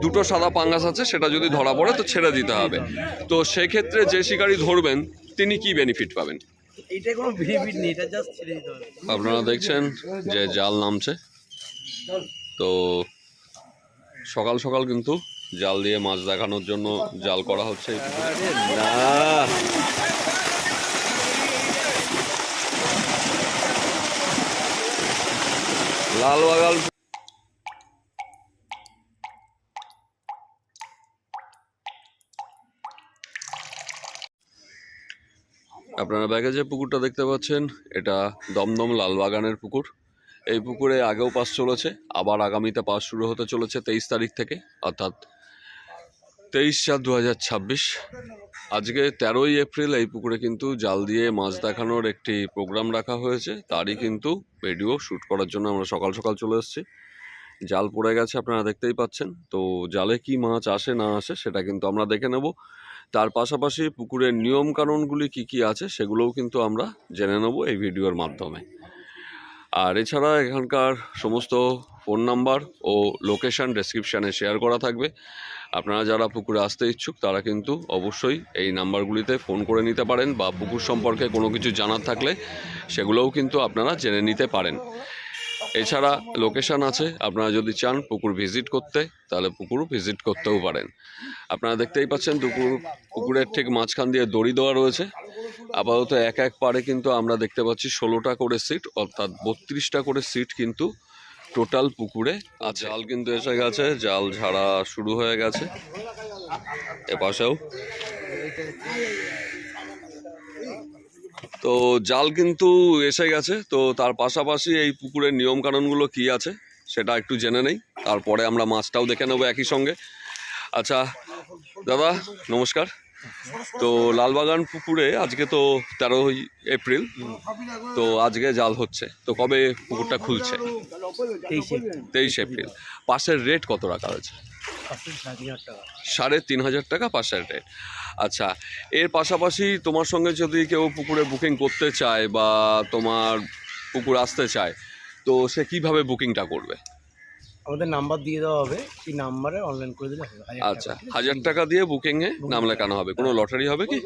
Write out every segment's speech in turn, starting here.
দুটো সাদা পাঙ্গাস আছে, সেটা যদি ধরা পড়ে তো ছেড়ে দিতে হবে। তো সেক্ষেত্রে যে শিকারি ধরবেন তিনি কি বেনিফিট পাবেন? এইটা কোনো বেনিফিট নেই, এটা জাস্ট ছেড়ে দিতে হবে। আপনারা দেখছেন যে জাল নামছে। তো সকাল সকাল কিন্তু জাল দিয়ে মাছ দেখানোর জন্য জাল করা হচ্ছে। না লালবাগাল আপনারা ব্যাগে যে পুকুরটা দেখতে পাচ্ছেন এটা দমদম লালবাগানের পুকুর। এই পুকুরে আগেও পাস চলেছে, আবার আগামীতে পাস শুরু হতে চলেছে 23 তারিখ থেকে, অর্থাৎ 23/4/2026। আজকে 13ই এপ্রিল এই পুকুরে কিন্তু জাল দিয়ে মাছ দেখানোর একটি প্রোগ্রাম রাখা হয়েছে, তারই কিন্তু ভিডিও শ্যুট করার জন্য আমরা সকাল সকাল চলে এসেছি। জাল পড়ে গেছে, আপনারা দেখতেই পাচ্ছেন। তো জালে কি মাছ আসে না আসে সেটা কিন্তু আমরা দেখে নেব। তার পাশাপাশি পুকুরের নিয়মকানুনগুলি কি কি আছে সেগুলোও কিন্তু আমরা জেনে নেব এই ভিডিওর মাধ্যমে। আর এছাড়া এখানকার সমস্ত ফোন নাম্বার ও লোকেশান ডেসক্রিপশানে শেয়ার করা থাকবে। আপনারা যারা পুকুরে আসতে ইচ্ছুক তারা কিন্তু অবশ্যই এই নাম্বারগুলিতে ফোন করে নিতে পারেন, বা পুকুর সম্পর্কে কোনো কিছু জানার থাকলে সেগুলোও কিন্তু আপনারা জেনে নিতে পারেন। এছাড়া লোকেশান আছে, আপনারা যদি চান পুকুর ভিজিট করতে তাহলে পুকুর ভিজিট করতেও পারেন। আপনারা দেখতেই পাচ্ছেন পুকুরের ঠিক মাঝখান দিয়ে দড়ি দেওয়া রয়েছে। আপাতত এক এক পারে কিন্তু আমরা দেখতে পাচ্ছি 16টা করে সিট, অর্থাৎ 32টা করে সিট কিন্তু টোটাল পুকুরে আছে। জাল কিন্তু এসে গেছে, জাল ঝাড়া শুরু হয়ে গেছে এপাশেও। তো জাল কিন্তু এসে গেছে। তো তার পাশাপাশি এই পুকুরের নিয়মকানুনগুলো কি আছে সেটা একটু জেনে নেই, তারপরে আমরা মাছটাও দেখে নেবো একই সঙ্গে। আচ্ছা দাদা নমস্কার। তো লালবাগান পুকুরে আজকে তো 13ই এপ্রিল, তো আজকে জাল হচ্ছে, তো কবে পুকুরটা খুলছে? 23 এপ্রিল। পাশের রেট কত রাখা হয়েছে? 3,500 টাকা পাশের রেট। আচ্ছা, এর পাশাপাশি তোমার সঙ্গে যদি কেউ পুকুরে বুকিং করতে চায় বা তোমার পুকুর আসতে চায়, তো সে কিভাবে বুকিংটা করবে? আমাদের নাম্বার দিয়ে দেওয়া হবে, এই নাম্বারে অনলাইন করে দিলে হবে। আচ্ছা, 1000 টাকা দিয়ে বুকিংয়ে নাম লেখানো হবে। কোনো লটারি হবে কি?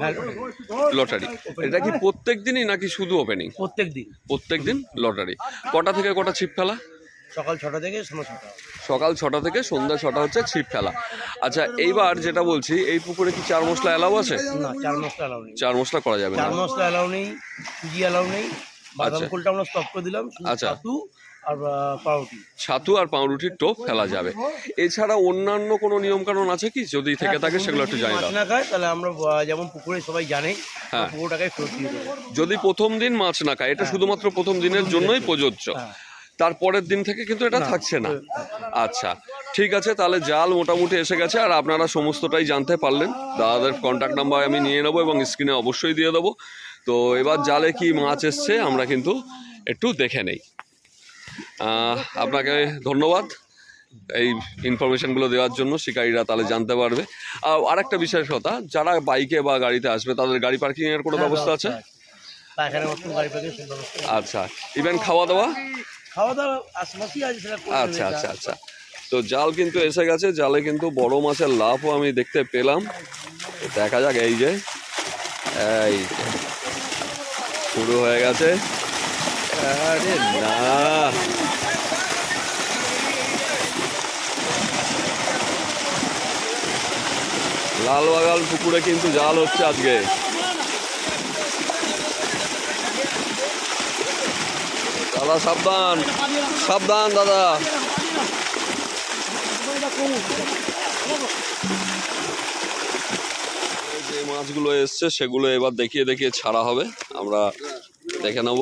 লটারি। এটা কি প্রত্যেক দিনই নাকি শুধু ওপেনিং? প্রত্যেক দিন লটারি। কটা থেকে কটা ছিপ ফেলা? সকাল 6টা থেকে সন্ধ্যা 6টা। সকাল 6টা থেকে সন্ধ্যা 6টা হচ্ছে ছিপ ফেলা। আচ্ছা, এইবার যেটা বলছি, এই পুকুরে কি 4 মশলা অ্যালাউ আছে? না, 4 মশলা অ্যালাউ নেই। 4 মশলা করা যাবে না? 4 মশলা অ্যালাউ নেই, সুজি অ্যালাউ নেই, বাদাম ফুলটা আমরা স্টপ করে দিলাম। আচ্ছা, আর পাউরুটি, ছাতু আর পাউরুটির টোপ ফেলা যাবে। এছাড়া অন্যান্য কোনো নিয়ম কানুন আছে কি? যদি থেকে থাকে সেগুলো একটু জানি মাছ না খায় তাহলে আমরা যেমন পুকুরে সবাই জানে, পুকুরটাকে ফেরত দিয়ে দেবো। যদি প্রথম দিন মাছ না খায়, এটা শুধুমাত্র প্রথম দিনের জন্যই প্রযোজ্য, তারপরের দিন থেকে কিন্তু এটা থাকছে না। আচ্ছা ঠিক আছে, তাহলে জাল মোটামুটি এসে গেছে আর আপনারা সমস্তটাই জানতে পারলেন। দাদাদের কন্ট্যাক্ট নাম্বার আমি নিয়ে নেবো এবং স্ক্রিনে অবশ্যই দিয়ে দেবো। তো এবার জালে কি মাছ এসছে আমরা কিন্তু একটু দেখে নেই। আপনাকে ধন্যবাদ এই ইনফরমেশনগুলো দেওয়ার জন্য, শিকারীরা তাহলে জানতে পারবে। আর একটা বিশেষ কথা, যারা বাইকে বা গাড়িতে আসবে তাদের গাড়ি পার্কিংয়ের কোনো ব্যবস্থা আছে? আচ্ছা, ইভেন খাওয়া দাওয়া? আচ্ছা আচ্ছা আচ্ছা। তো জাল কিন্তু এসে গেছে, জালে কিন্তু বড় মাছের লাফও আমি দেখতে পেলাম। দেখা যাক, এই যে শুরু হয়ে গেছে। আরে না, লালবাগাল পুকুরে কিন্তু জাল হচ্ছে আজকে। দাদা সাবধান, সাবধান দাদা। যে মাছগুলো এসছে সেগুলো এবার দেখিয়ে দেখিয়ে ছাড়া হবে, আমরা দেখে নেব।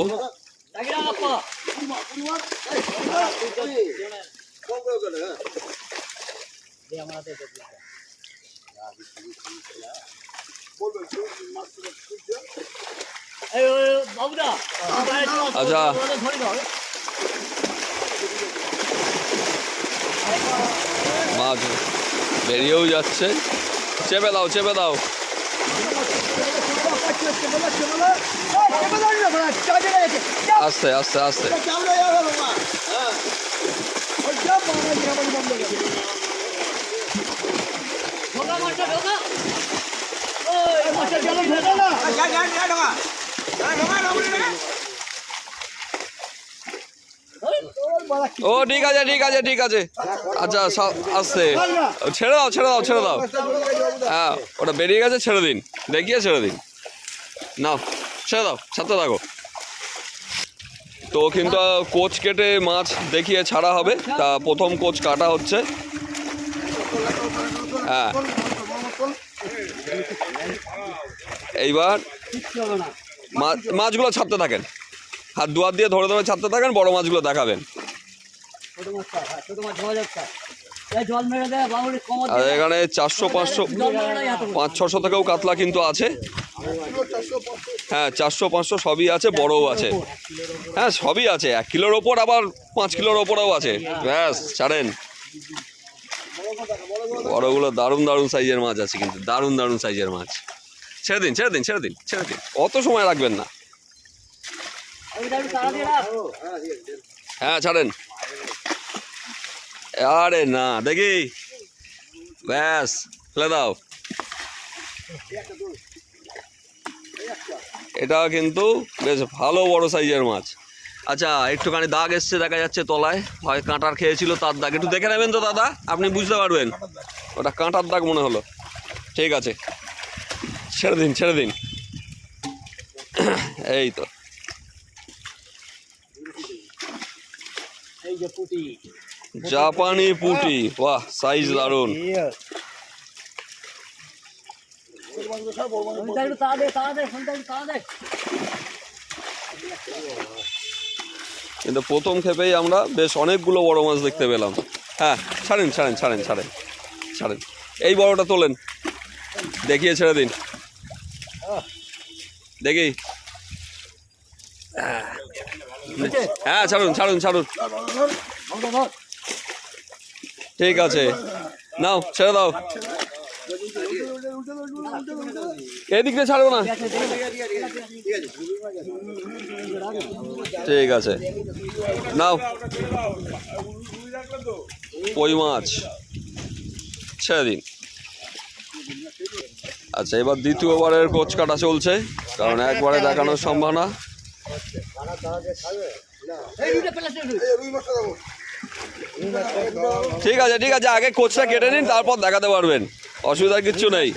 আচ্ছা, মাছ বেরিয়েও যাচ্ছে, চেপে দাও চেপে দাও। আস্তে আস্তে আস্তে। ও ঠিক আছে ঠিক আছে ঠিক আছে। আচ্ছা আসতে ছেড়ে দাও ছেড়ে দাও ছেড়ে দাও। হ্যাঁ ওটা বেরিয়ে গেছে, ছেড়ে দিন, দেখিয়ে ছেড়ে দিন। নাও ছেড়ে দাও, ছাড়তে থাকো। তো কিন্তু কোচ কেটে মাছ দেখিয়ে ছাড়া হবে। তা প্রথম কোচ কাটা হচ্ছে। হ্যাঁ এইবার মাছগুলো ছাড়তে থাকেন, হাত দুয়ার দিয়ে ধরে ধরে ছাড়তে থাকেন, বড় মাছগুলো দেখাবেন। আর এখানে 400 500 500-600 থেকেও কাতলা কিন্তু আছে। হ্যাঁ 400 500 সবই আছে, বড়ও আছে। হ্যাঁ সবই আছে, 1 কিলোর ওপর আবার 5 কিলোর ওপরেও আছে। ব্যাস ছাড়েন। বড়গুলো দারুণ দারুণ সাইজের মাছ আছে কিন্তু, দারুণ দারুণ সাইজের মাছ। ছেড়ে দিন ছেড়ে দিন ছেড়ে দিন ছেড়ে দিন, অত সময় রাখবেন না। হ্যাঁ ছাড়েন। আরে না দেখি, ব্যাস ফেলে দাও। এটা কিন্তু বেশ ভালো বড় সাইজের মাছ। আচ্ছা একটুখানি দাগ এসছে দেখা যাচ্ছে তলায়, হয় কাঁটার খেয়েছিল তার দাগ। একটু দেখে নেবেন তো দাদা, আপনি বুঝতে পারবেন। ওটা কাঁটার দাগ মনে হলো। ঠিক আছে ছেড়ে দিন ছেড়ে দিন। এই তো জাপানি পুঁটি, বাহ সাইজ দারুণ। কিন্তু প্রথম ক্ষেপেই আমরা বেশ অনেকগুলো বড় মাছ দেখতে পেলাম। হ্যাঁ ছাড়েন ছাড়েন ছাড়েন ছাড়েন ছাড়েন। এই বড়টা তোলেন, দেখিয়ে ছেড়ে দিন দেখি। হ্যাঁ ছাড়ুন ছাড়ুন ছাড়ুন। ঠিক আছে নাও ছেড়ে দাও। এদিক দিয়ে ছাড়বো না। ঠিক আছে নাও, কই মাছ ছেড়ে দিন। আচ্ছা এবার দ্বিতীয়বারের কোচ কাটা চলছে, কারণ একবারে দেখানোর সম্ভাবনা। ঠিক আছে ঠিক আছে, আগে কোচটা কেটে নিন, তারপর দেখাতে পারবেন, অসুবিধার কিচ্ছু নেই।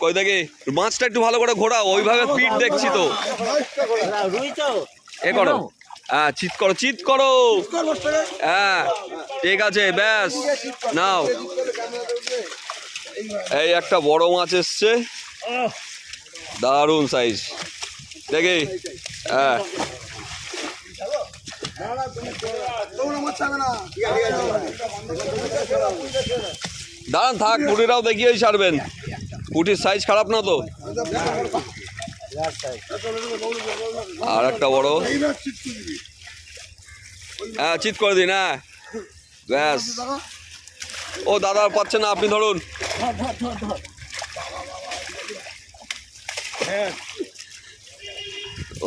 কই দেখি মাছটা একটু ভালো করে ঘোরাও, ওইভাবে পিঠ দেখছি তো। এ করো, হ্যাঁ চিৎ করো চিৎ করো। হ্যাঁ ঠিক আছে ব্যাস নাও। এই একটা বড় মাছ এসছে, দারুণ সাইজ দেখি। হ্যাঁ দাঁড়ান থাক, পুটিটাও দেখিয়েই ছাড়বেন। পুটির সাইজ খারাপ না তো। আর একটা বড়, হ্যাঁ চিৎ করে দিন। হ্যাঁ ব্যাস। ও দাদা পাচ্ছে না, আপনি ধরুন।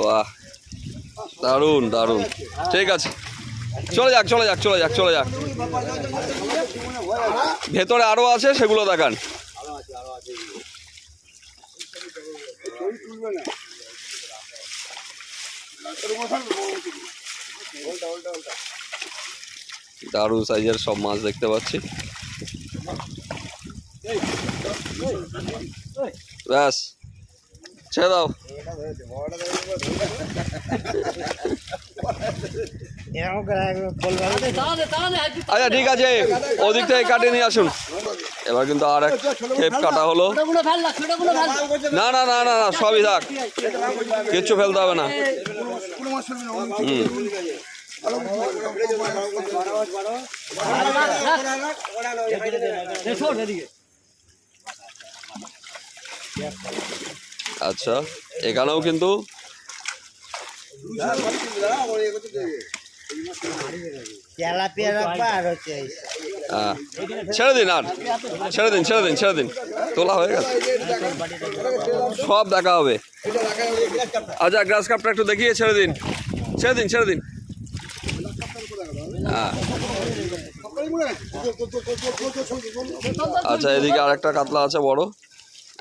বাহ দারুণ দারুণ। ঠিক আছে চলে যাক চলে যাক চলে যাক চলে যাক। ভেতরে আরো আছে, সেগুলো দেখান। দারুণ সাইজের সব মাছ দেখতে পাচ্ছি। ব্যাস ছেড়ে দাও। আচ্ছা ঠিক আছে, ওদিক থেকে কাটিয়ে নিয়ে আসুন। এবার কিন্তু আর এক খেপ কাটা হলো। না না না না না, সবই থাক, কিচ্ছু ফেলতে হবে না। আচ্ছা এখানেও কিন্তু ছেড়ে দিন, আর ছেড়ে দিন ছেড়ে দিন ছেড়ে দিন, তোলা হয়ে গেছে, সব দেখা হবে। আচ্ছা গ্রাস কাপটা একটু দেখিয়ে ছেড়ে দিন ছেড়ে দিন ছেড়ে দিন। হ্যাঁ আচ্ছা, এদিকে আরেকটা কাতলা আছে বড়,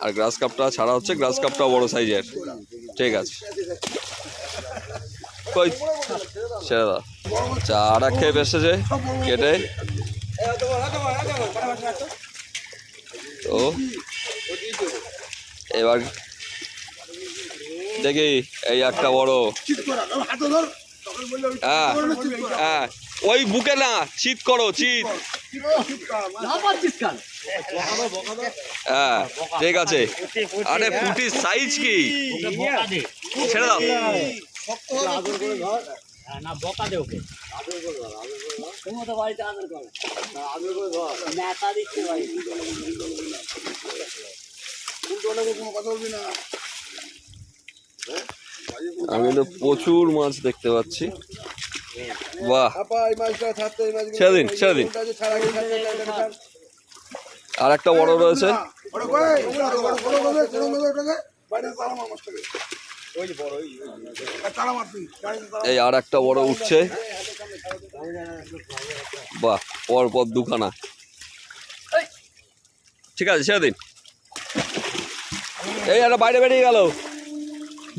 আর গ্রাস কাপটা ছাড়া হচ্ছে, গ্রাস কাপটা বড় সাইজের। ঠিক আছে, কই ছেড়ে দাও। আচ্ছা, আর এক খেয়ে এসেছে কেটে। তো এবার দেখি এই একটা বড়। হ্যাঁ হ্যাঁ, ওই বুকে না, চিৎ করো, চিৎ। হ্যাঁ ঠিক আছে। আরে পুটির সাইজ কি, ছেড়ে দাও। না বকা দে ওকে, তুমি তো বাড়িতে আদর করো, নেতা দিচ্ছে ভাই। আমি তো প্রচুর মাছ দেখতে পাচ্ছি। বাহ, ছেড়ে দিন, ছেড়ে দিন। আর একটা বড় রয়েছে। এই আর একটা বড় উঠছে। বাহ, পর পর দুখানা। ঠিক আছে, ছেড়ে দিন। এই একটা বাইরে বেরিয়ে গেল।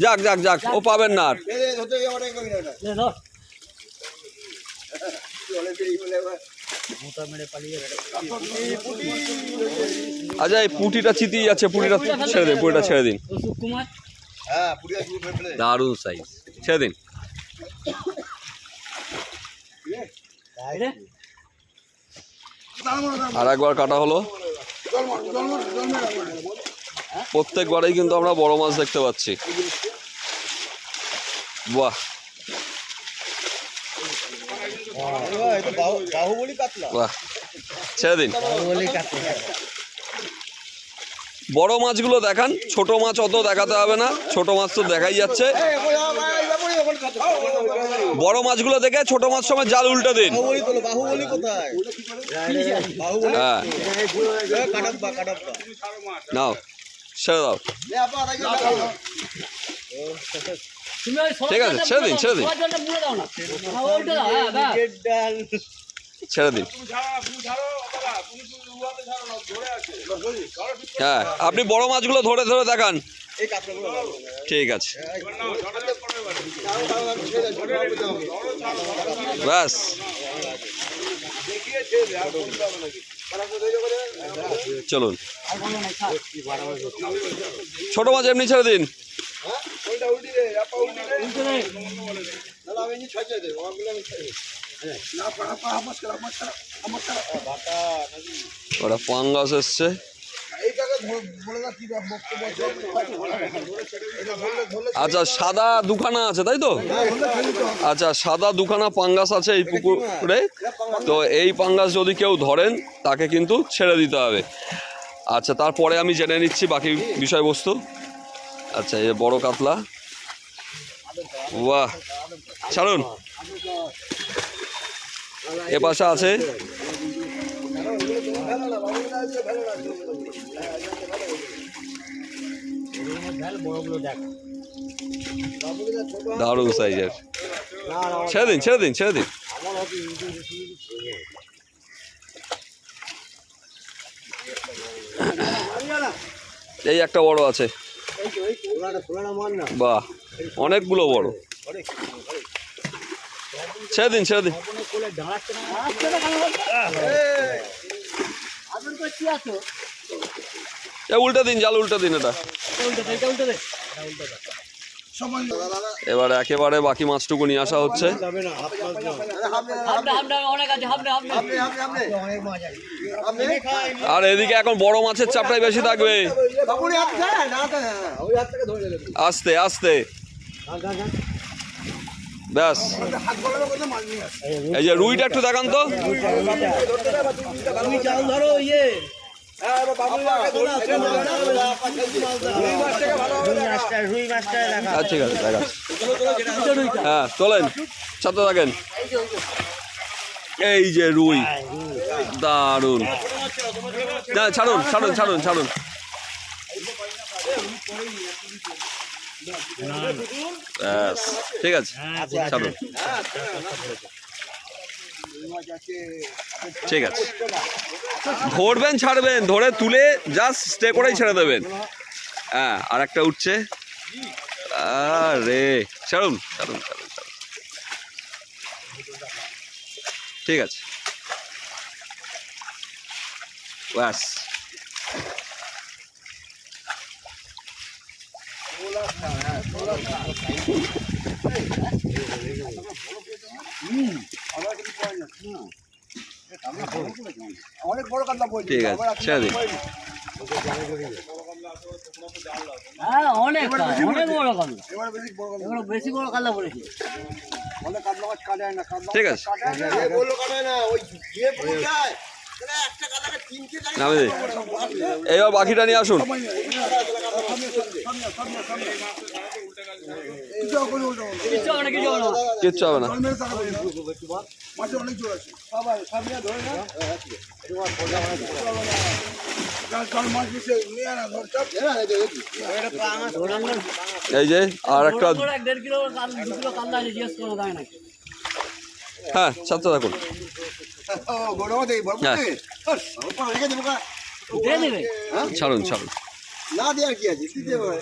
যাক যাক যাক, ও পাবেন না আর। আচ্ছা, এই পুটিটা চিতিয়ে যাচ্ছে, পুটিটা ছেড়ে দিন, পুটিটা ছেড়ে দিন। দারুণ সাইজ, ছেড়ে দিন। আর একবার কাটা হলো। প্রত্যেকবারেই কিন্তু আমরা বড় মাছ দেখতে পাচ্ছি। বাহ, বাহ, ছেড়ে দিন। বড় মাছগুলো দেখান, ছোট মাছ অত দেখাতে হবে না, ছোট মাছ তো দেখাই যাচ্ছে। বড় মাছগুলো দেখে ছোট মাছ সময় জাল উল্টে দিন। হ্যাঁ নাও, ছেড়ে দাও। ঠিক আছে, ছেড়ে দিন, ছেড়ে দিন, ছেড়ে দিন। হ্যাঁ, আপনি বড় মাছগুলো ধরে ধরে দেখান। ঠিক আছে, ব্যাস। চলুন, ছোট মাছ এমনি ছেড়ে দিন। ওটা পাঙ্গাস এসছে। আচ্ছা, সাদা দুখানা আছে তাই তো? আচ্ছা, সাদা দুখানা পাঙ্গাস আছে এই পুকুরে। তো এই পাঙ্গাস যদি কেউ ধরেন তাকে কিন্তু ছেড়ে দিতে হবে। আচ্ছা, তারপরে আমি জেনে নিচ্ছি বাকি বিষয়বস্তু। আচ্ছা, এই বড় কাতলা। বাহ, ছাড়ুন। এ পাশে আছে দারুণ সাইজের। ছেড়ে দিন, ছেড়ে দিন, ছেড়ে দিন। এই একটা বড় আছে। বাহ, অনেকগুলো বড়। ছেড়ে দিন, ছেড়ে দিন। উল্টে দিন, জাল উল্টে দিন। এটা এবার একেবারে বাকি মাছটুকু নিয়ে আসা হচ্ছে। আর এদিকে এখন বড় মাছের চাপটাই বেশি থাকবে। আস্তে আস্তে, ব্যাস। এই যে রুইটা একটু দেখান তো। ঠিক আছে, দেখাচ্ছি। হ্যাঁ, চলেন, সাথে থাকেন। এই যে রুই, দারুন। না, ছাড়ুন, ছাড়ুন, ছাড়ুন, ছাড়ুন। ব্যাস, ঠিক আছে, ছাড়ুন। ঠিক আছে, ধরবেন ছাড়বেন, ধরে তুলে জাস্ট স্টে করেই ছেড়ে দেবেন। হ্যাঁ, আর একটা উঠছে। আরে ছাড়ুন ছাড়ুন ছাড়ুন ছাড়ুন, ঠিক আছে, ব্যাস। অনেক বড় কাতলা পড়ছে। ঠিক আছে, ছেড়ে দিন। হ্যাঁ অনেক অনেক বড় কাতলা, এবার বেশি বড় কাতলা। এগুলো বেশি বড় কাতলা পড়েছে। অনেক কাতলা মাছ কাটায় না, কাতলা ঠিক আছে, কাটায় না, এগুলো কাটায় না, ওই যে পড়ায় তাহলে একটা কাতলাকে তিনটে জায়গায় নামে দিন। এইবার বাকিটা নিয়ে আসুন। কিছু হবে না, কিছু হবে না। কিচ্ছু হবে না। মাছে অনেক জোর আছে। সবাই সামনে ধরে না। কাল মাছ বেশি নিয়ে না, ধর চাপ। এটা প্রাণ ধরানোর এই যে আর একটা, বড় 1.5 কিলো 2 কিলো কাতলা আছে, জিজ্ঞেস করো তাই নাকি? হ্যাঁ ছাড়তে থাকুন। ও বড় দেই বড় হ্যাঁ। দেই। ওপর রেখে দেবো কা। দিয়ে দেবে। ছাড়ুন ছাড়ুন। না দেওয়ার কি আছে, দিতে হবে।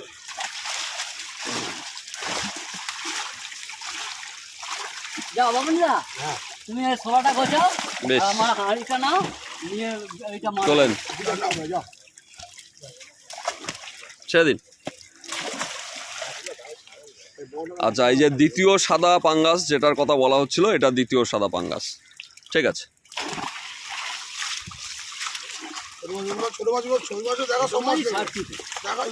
যাও বাবুনদা, তুমি এই ছোলাটা গোছাও, বেশ। আর আমার হাঁড়িটা নাও, নিয়ে এইটা মারো। চলেন, ছেড়ে দিন। আচ্ছা, এই যে দ্বিতীয় সাদা পাঙ্গাস যেটার কথা বলা হচ্ছিল, এটা দ্বিতীয় সাদা পাঙ্গাস। ঠিক আছে, ছোট মাছগুলো ছোট মাছও দেখা সম্ভব তোমারই না। ছাড়তিতে। দেখা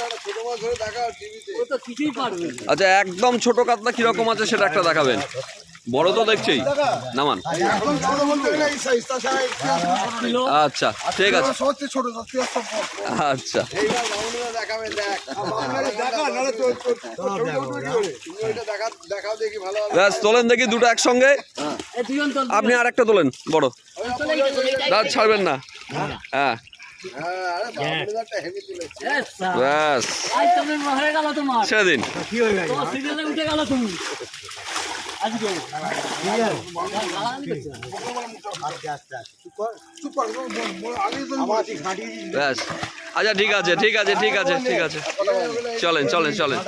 একটা ছোট মাছ ধরে দেখা টিভিতে। ও তো কিছুই পারবে না। আচ্ছা একদম ছোট কাতলা কিরকম আছে সেটা একটা দেখাবেন। বড় তো দেখছেই, নামান। একদম ছোট বলতে গেলে এই সাইজ, তাছাড়া কিলো আচ্ছা ঠিক আছে, সত্যি ছোট সত্যি আচ্ছা এইবার বাউন্ডারি দেখাবেন, দেখ বাউন্ডারি দেখা নাহলে তোর তুমি ওইটা দেখাও দেখি ভালো হবে। ব্যাস, তোলেন দেখি দুটো একসঙ্গে। এই দুজন তো আপনি আর একটা তোলেন বড়, চলে গেছে, এইটাই। দাঁত ছাড়বেন না। হ্যাঁ হ্যাঁ, আরে বাউন্ডারিটা হেভি তুলেছে। এ সা, ব্যাস, আজ তুমি হয়ে গেল তোমার, ছেড়ে দিন। তোমার সিরিয়ালে উঠে গেল তুমি আজকে। গালাগালি করছো না? চুপ কর, আগে তো আমাকে ঘাটিয়ে দিই। ব্যাস, আচ্ছা ঠিক আছে ঠিক আছে ঠিক আছে ঠিক আছে, চলেন চলেন চলেন।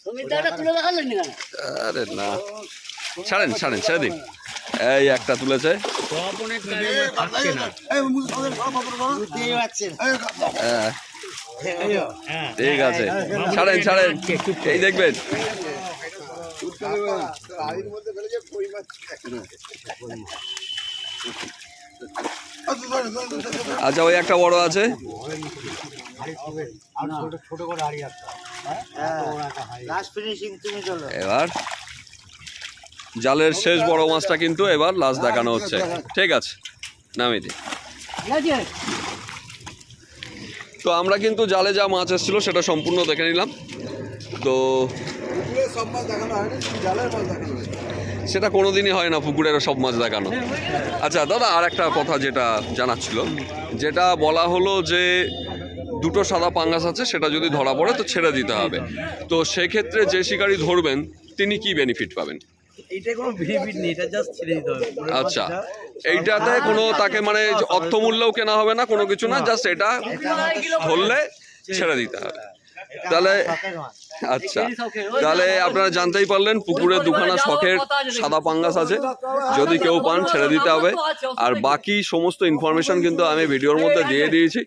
তুমি তো এটা তুলে দেখালেন না কেন? আরে না, ছাড়েন ছাড়েন, ছেড়ে দিন। এই একটা তুলেছে। এই মুখ সামনে ভালো পাপড় বাবা দিয়ে যাচ্ছেন। এই হ্যাঁ, ঠিক আছে, ছাড়েন ছাড়েন, এই দেখবেন। আড়ির মধ্যে ফেলে যে কই মাছ। আচ্ছা ওই একটা বড় আছে। এবার জালের শেষ বড় মাছটা কিন্তু এবার লাস্ট দেখানো হচ্ছে। ঠিক আছে, নামিয়ে দিই। ঠিক আছে? তো আমরা কিন্তু জালে যা মাছ এসেছিল সেটা সম্পূর্ণ দেখে নিলাম। তো পুকুরে সব মাছ দেখানো হয়নি, জালের মাছ দেখানো হয়েছে। সেটা কোনোদিনই হয় না পুকুরের সব মাছ দেখানো। আচ্ছা দাদা, আর একটা কথা যেটা জানার ছিল, যেটা বলা হলো যে দুটো সাদা পাঙ্গাস আছে, সেটা যদি ধরা পড়ে তো ছেড়ে দিতে হবে। তো সেক্ষেত্রে যে শিকারী ধরবেন তিনি কি বেনিফিট পাবেন? এইটা কোনো বেনিফিট নেই, এটা জাস্ট ছেড়ে দিতে হবে। আচ্ছা, এইটাতে কোনো তাকে মানে অর্থমূল্যও কেনা হবে না, কোনো কিছু না, জাস্ট এটা ধরলে ছেড়ে দিতে হবে। তাহলে আচ্ছা, তাহলে আপনারা জানতেই পারলেন পুকুরে দুখানা শখের সাদা পাঙ্গাস আছে, যদি কেউ পান ছেড়ে দিতে হবে। আর বাকি সমস্ত ইনফরমেশন কিন্তু আমি ভিডিওর মধ্যে দিয়ে দিয়েছি।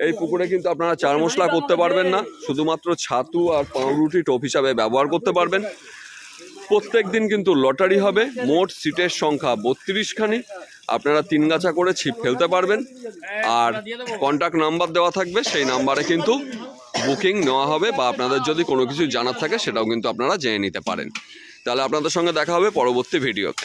এই পুকুরে কিন্তু আপনারা চার মশলা করতে পারবেন না, শুধুমাত্র ছাতু আর পাউরুটি টোপ হিসাবে ব্যবহার করতে পারবেন। প্রত্যেক দিন কিন্তু লটারি হবে, মোট সিটের সংখ্যা 32খানি। আপনারা 3 গাছা করে ছিপ ফেলতে পারবেন, আর কন্ট্যাক্ট নাম্বার দেওয়া থাকবে, সেই নাম্বারে কিন্তু বুকিং নেওয়া হবে, বা আপনাদের যদি কোনো কিছু জানার থাকে সেটাও কিন্তু আপনারা জেনে নিতে পারেন। তাহলে আপনাদের সঙ্গে দেখা হবে পরবর্তী ভিডিওতে।